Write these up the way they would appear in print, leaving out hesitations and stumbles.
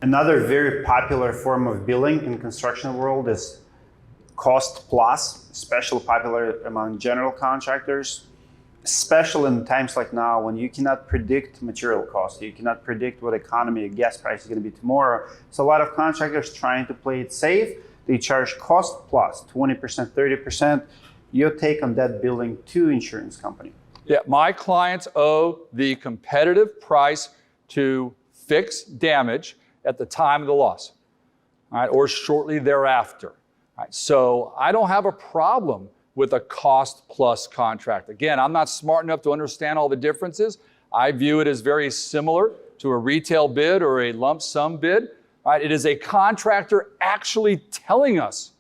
Another very popular form of billing in construction world is cost plus, especially popular among general contractors, especially in times like now when you cannot predict material costs, you cannot predict what economy of gas price is going to be tomorrow. So a lot of contractors trying to play it safe, they charge cost plus 20%, 30%. Your take on that billing to insurance company? Yeah, my clients owe the competitive price to fix damage at the time of the loss, all right, or shortly thereafter. All right, so I don't have a problem with a cost plus contract. Again, I'm not smart enough to understand all the differences. I view it as very similar to a retail bid or a lump sum bid. All right, it is a contractor actually telling us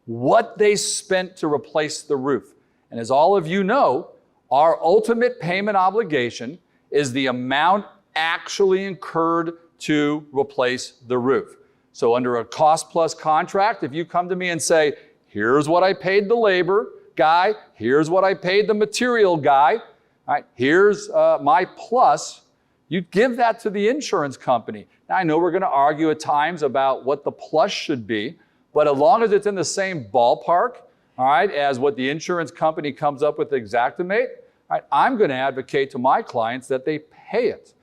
what they spent to replace the roof. And as all of you know, our ultimate payment obligation is the amount actually incurred to replace the roof. So under a cost plus contract, if you come to me and say, here's what I paid the labor guy, here's what I paid the material guy, all right, here's my plus, you give that to the insurance company. Now I know we're going to argue at times about what the plus should be, but as long as it's in the same ballpark, all right, as what the insurance company comes up with Xactimate, all right, I'm going to advocate to my clients that they pay it.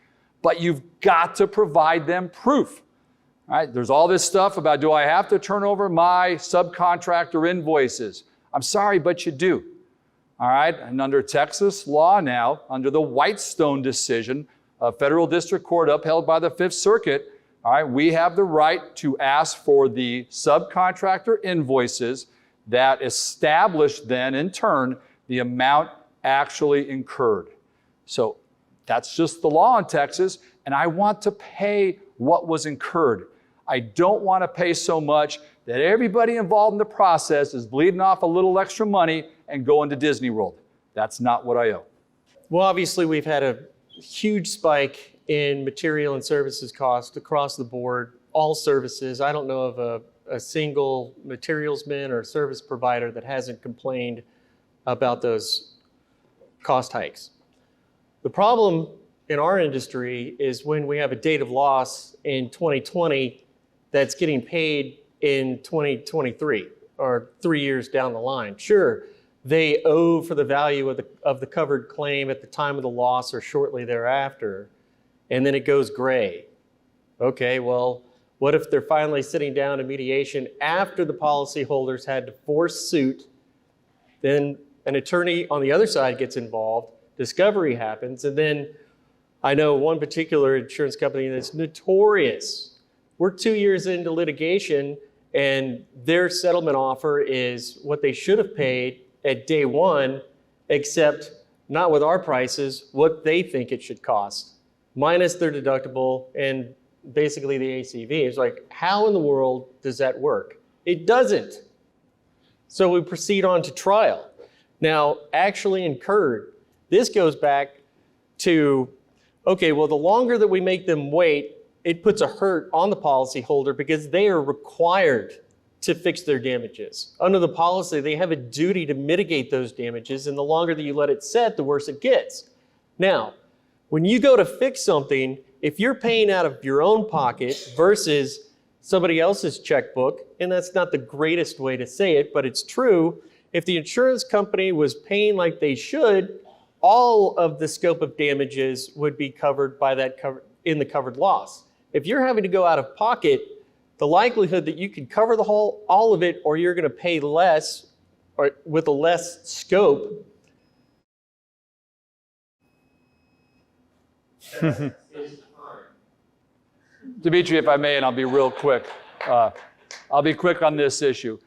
But you've got to provide them proof. All right, there's all this stuff about, do I have to turn over my subcontractor invoices? I'm sorry, but you do. All right, and under Texas law now, under the Whitestone decision, a federal district court upheld by the Fifth Circuit, all right, we have the right to ask for the subcontractor invoices that establish then in turn the amount actually incurred. So that's just the law in Texas, and I want to pay what was incurred. I don't want to pay so much that everybody involved in the process is bleeding off a little extra money and going to Disney World. That's not what I owe. Well, obviously we've had a huge spike in material and services cost across the board, all services. I don't know of a single materialsman or service provider that hasn't complained about those cost hikes. The problem in our industry is when we have a date of loss in 2020 that's getting paid in 2023 or 3 years down the line. Sure, they owe for the value of the covered claim at the time of the loss or shortly thereafter, and then it goes gray. Okay, well, what if they're finally sitting down in mediation after the policyholders had to force suit, then an attorney on the other side gets involved, discovery happens, and then I know one particular insurance company that's notorious. We're 2 years into litigation and their settlement offer is what they should have paid at day one, except not with our prices, what they think it should cost, minus their deductible and basically the ACV. It's like, how in the world does that work? It doesn't. So we proceed on to trial. Now, actually incurred, this goes back to, okay, well, the longer that we make them wait, it puts a hurt on the policyholder because they are required to fix their damages. Under the policy, they have a duty to mitigate those damages, and the longer that you let it set, the worse it gets. Now, when you go to fix something, if you're paying out of your own pocket versus somebody else's checkbook, and that's not the greatest way to say it, but it's true, if the insurance company was paying like they should, all of the scope of damages would be covered by that in the covered loss. If you're having to go out of pocket, the likelihood that you can cover the whole, all of it, or you're going to pay less or with a less scope. Dimitri, if I may, and I'll be real quick. I'll be quick on this issue.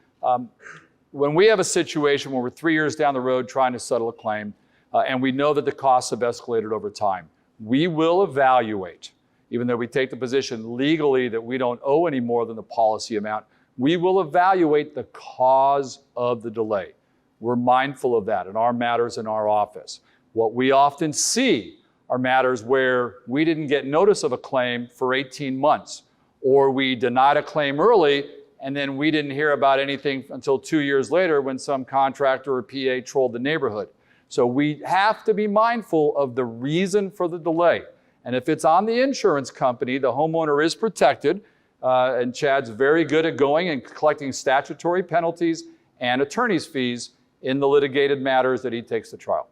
When we have a situation where we're 3 years down the road trying to settle a claim, and we know that the costs have escalated over time, we will evaluate, even though we take the position legally that we don't owe any more than the policy amount, we will evaluate the cause of the delay. We're mindful of that in our matters in our office. What we often see are matters where we didn't get notice of a claim for 18 months, or we denied a claim early, and then we didn't hear about anything until 2 year later when some contractor or PA trolled the neighborhood. So we have to be mindful of the reason for the delay. And if it's on the insurance company, the homeowner is protected. and Chad's very good at going and collecting statutory penalties and attorney's fees in the litigated matters that he takes to trial.